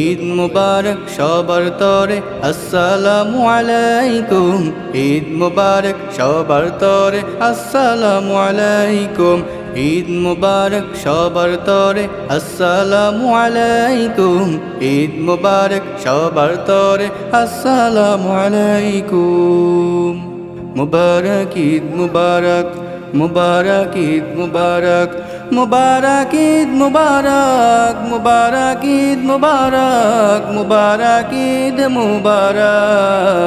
ঈদ মুবারক সবার তরে আসসালামু আলাইকুম। ঈদ মুবারক সবার তরে আসসালামু আলাইকুম। ঈদ মুবারক সবার তরে আসসালামু আলাইকুম। ঈদ মুবারক সবার তরে আসসালামু আলাইকুম। মুবারক ঈদ মুবারক, মুবারক ঈদ মুবারক, মুবারক ঈদ মুবারক, মুবারক ঈদ মুবারক, মুবারক ঈদ মুবারক।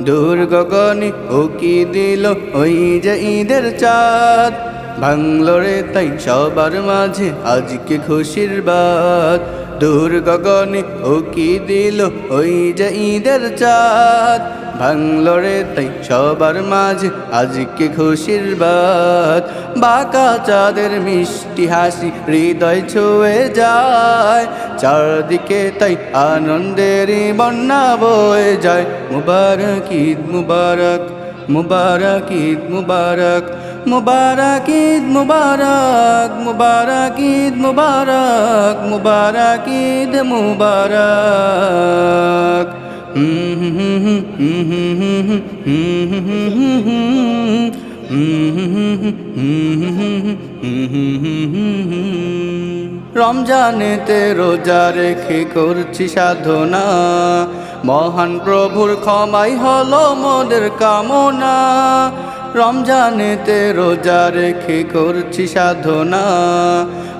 দূর গগনে উকি দিল ওই যে ঈদের চাঁদ, ভাঙলো রে তাই সবার মাঝে আজকে খুশির বাত। দূর গগনে উকি দিল ওই যে ঈদের চাঁদ, ভাঙলো রে তাই সবার মাঝে আজকে খুশির বাত। বাঁকা চাঁদের মিষ্টি হাসি হৃদয় ছুঁয়ে যায়, চারদিকে তাই আনন্দেরই বন্যা বয়ে যায়। মুবারক ঈদ মুবারক, মুবারক ঈদ মুবারক, মুবারক ঈদ মুবারক, মুবারক ঈদ মুবারক, মুবারক ঈদ মুবারক। রমজানেতে রোজা রেখে করছি সাধনা, মহান প্রভুর ক্ষমাই হলো মোদের কামনা। রমজানেতে রোজা রেখে করছি সাধনা,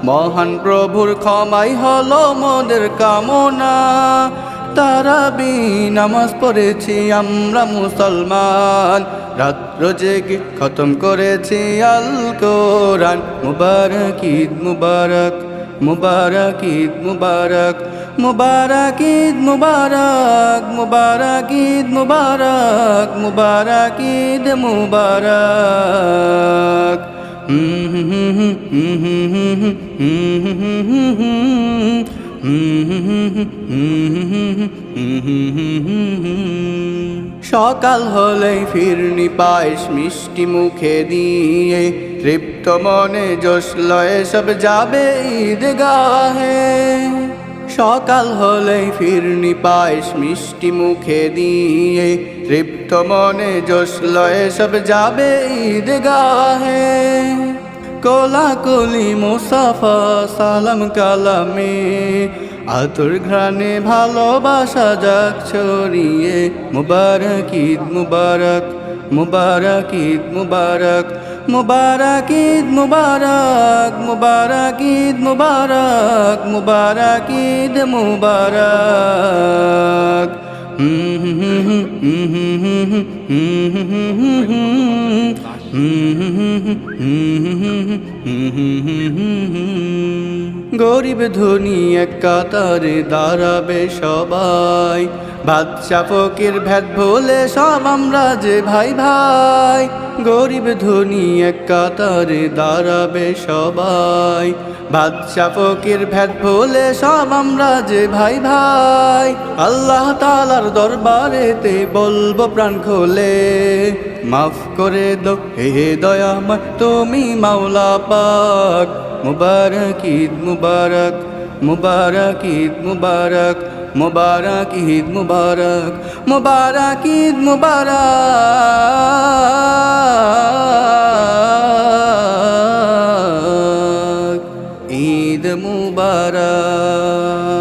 মহান প্রভুর ক্ষমাই হলো মোদের কামনা। তারাবি নামাজ পড়েছি আমরা মুসলমান, রাত্র জেগে খতম করেছি আল কোরআন। মুবারক ঈদ মুবারক, মুবারক ঈদ মুবারক, মুবারক ঈদ মুবারক, মুবারক ঈদ মুবারক, মুবারক ঈদ মুবারক। সকাল হলেই ফিরনি পায়েস মিষ্টি মুখে দিয়ে, তৃপ্ত মনে জোশ লয়ে সব যাবে ঈদগাহে। সকাল হলেই ফিরনি পায়েস মিষ্টি মুখে দিয়ে, তৃপ্ত মনে জোশ লয়ে সব যাবে ঈদগাহে। কোলাকুলি মুসাফা সালাম কালামে, আতর ঘ্রাণে ভালোবাসা যাক ছড়িয়ে। মুবারক ঈদ মুবারক, মুবারক ঈদ মুবারক, মুবারক ঈদ মুবারক, মুবারক ঈদ মুবারক, মুবারক ঈদ মুবারক। গরিব ধনী এক কাতারে দাঁড়াবে সবাই, বাদশা ফকির ভেদ ভুলে সব আমরা যে ভাই ভাই। গরিব ধনী এক কাতারে দাঁড়াবে সবাই, বাদশা ফকির ভেদ ভুলে সব আমরা যে ভাই ভাই। আল্লাহ তাআলার দরবারেতে বলবো প্রাণ খোলে, মাফ করে দাও হে দয়াময় তুমি মাওলা পাক। মুবারক ঈদ মুবারক, মুবারক ঈদ মুবারক, মুবারক ঈদ মুবারক, মুবারক ঈদ মুবারক, ঈদ মুবারক।